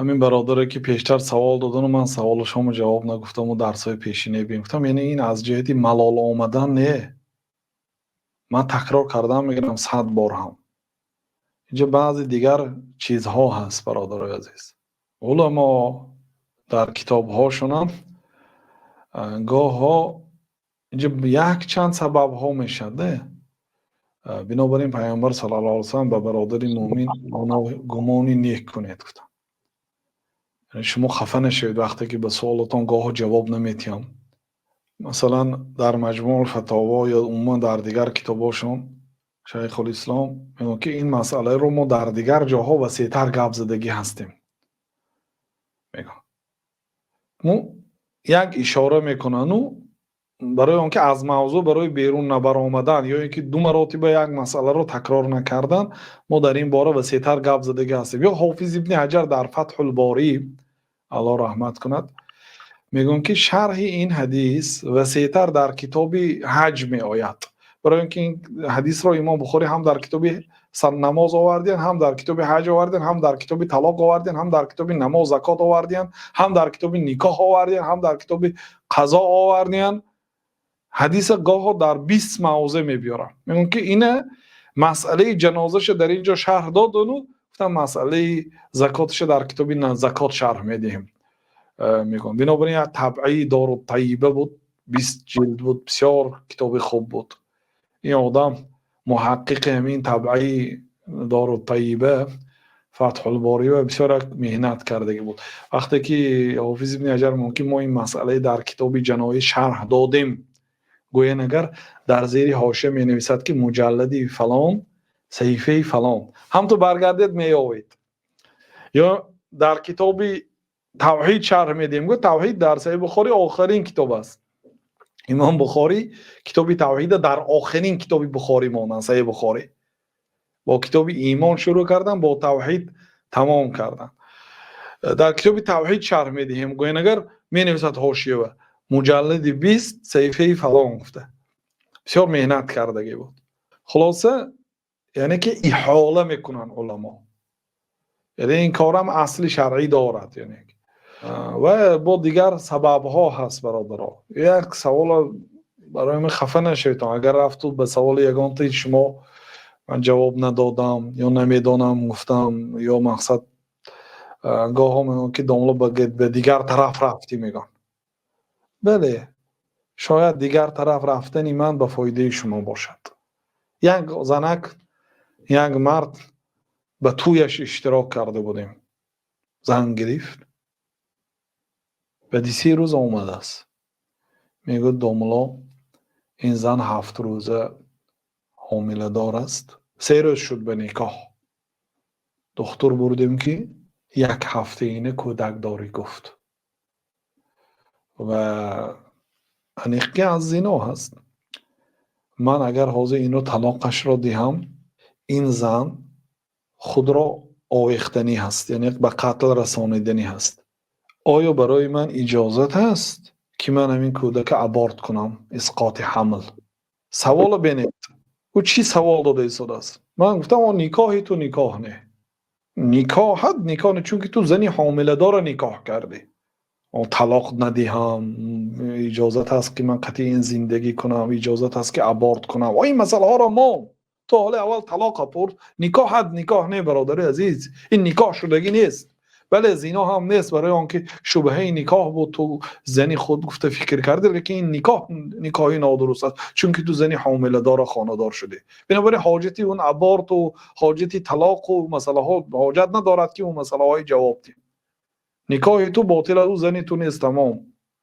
همین برادره که پیشتر سوال دادن و من سوالشامو جواب نگفتم و درسای پیشینه بیم گفتم، یعنی این از جهتی ملال آمدن نه. من تکرار کردم میگم 100 بار هم. اینجا بعضی دیگر چیزها هست برادرای عزیز. علما در کتاب هاشون هم گاه ها اینجا یک چند سبب ها میشده. بنابراین پیامبر صلی الله علیه و سلم به برادر مؤمن گمانی نیک کنید گفتن. یعنی شما خفه نشید وقتی که به سوالتان گاه جواب نمیتیم. مثلا در مجموع الفتاوا یا عموما در دیگر کتاباشون شیخ الاسلام میگن که این مسئله رو ما در دیگر جاها وسیع‌تر گپ زدگی هستیم. میگن مو یک اشاره میکنن و برای اونکه از موضوع برای بیرون نبر آمدن یا اینکه دو مراتبه یک مسئله رو تکرار نکردن ما در این باره وسیع‌تر گپ زدگی هستیم. یا حافظ ابن حجر در فتح الباری الله رحمت کند میگن که شرح این حدیث وسیع‌تر در کتاب حج می آید، برای اینکه این حدیث رو امام بخاری هم در کتاب نماز آوردین، هم در کتاب حج آوردین، هم در کتاب طلاق آوردین، هم در کتاب نماز زکات آوردین، هم در کتاب نکاح آوردین، هم در کتاب قضا آوردین. حدیث گاه در 20 موضع میبیارن. میگن که این مسئله جنازش در اینجا شرح دادن و گفتن مسئله زکاتش در کتاب زکات شرح میدیم. میگن بنابراین طبعی دارالطیبه بود، 20 جلد بود، بسیار کتاب خوب بود. این آدم محقق همین طبعی دارالطیبه فتح الباری و بسیار مهنت کرده بود. وقتی که حافظ ابن حجر ممکن ما این مسئله در کتاب جنایز شرح دادیم، گویا اگر در زیر حاشیه می نویسد که مجلدی فلان صحیفه فلان هم تو برگردید می آوید. یا در کتاب توحید شرح میدیم، گفت توحید در صحیح بخاری آخرین کتاب است. امام بخاری کتاب توحید در آخرین کتاب بخاری مانند صحیح بخاری. با کتاب ایمان شروع کردن، با توحید تمام کردن. در کتاب توحید شرح میدیم، گویا اگر می نویسد حاشیه و مجلد 20 صحیفه فلان گفته. بسیار مهنت کردگی بود. خلاصه یعنی که احاله میکنن علما، یعنی این کارم اصل شرعی دارد. یعنی و با دیگر سبب ها هست برادرها. یک سوال برای من خفه نشید، اگر رفتو به سوال یگان تا شما من جواب ندادم یا نمیدانم گفتم یا مقصد گاه ها میگن که داملا به دیگر طرف رفتی میگن. بله شاید دیگر طرف رفتنی من به فایده شما باشد. یک زنک یک مرد به تویش اشتراک کرده بودیم، زن گرفت بعد 3 روز آمده است، میگه داملا این زن 7 روزه حامله دار است. 3 روز شد به نکاح. دختر بردیم که 1 هفته اینه کودک داری گفت و انیقی از زنا هست. من اگر حاضر اینو طلاقش را دهم، این زن خود را آویختنی هست، یعنی به قتل رسانیدنی هست. آیا برای من اجازت هست که من همین کودک ابورت کنم، اسقاط حمل؟ سوال بینید او چی سوال داده ایستاده است؟ من گفتم نکاحی تو نکاح نه، نکاحت نکاح نه، چون که تو زنی حامله دار نکاح کردی. طلاق ندهم، اجازت هست که من قطعی این زندگی کنم، اجازت هست که ابورت کنم. این مسئله ها را ما تو حال اول طلاق پرد. نکاحت نکاح نه برادر عزیز، این نکاح شدگی نیست. بله زنا هم نیست، برای آنکه شبهه نکاح بود تو زنی خود گفته فکر کرده، لیکن این نکاحی نادرست است، چون که تو زنی حامله دار خانه دار شده. بنابراین حاجتی اون ابورت و حاجتی طلاق و مسئله ها حاجت ندارد که اون مسئله های جواب دهیم. نکاح تو باطل او زنی تو نیست، تمام.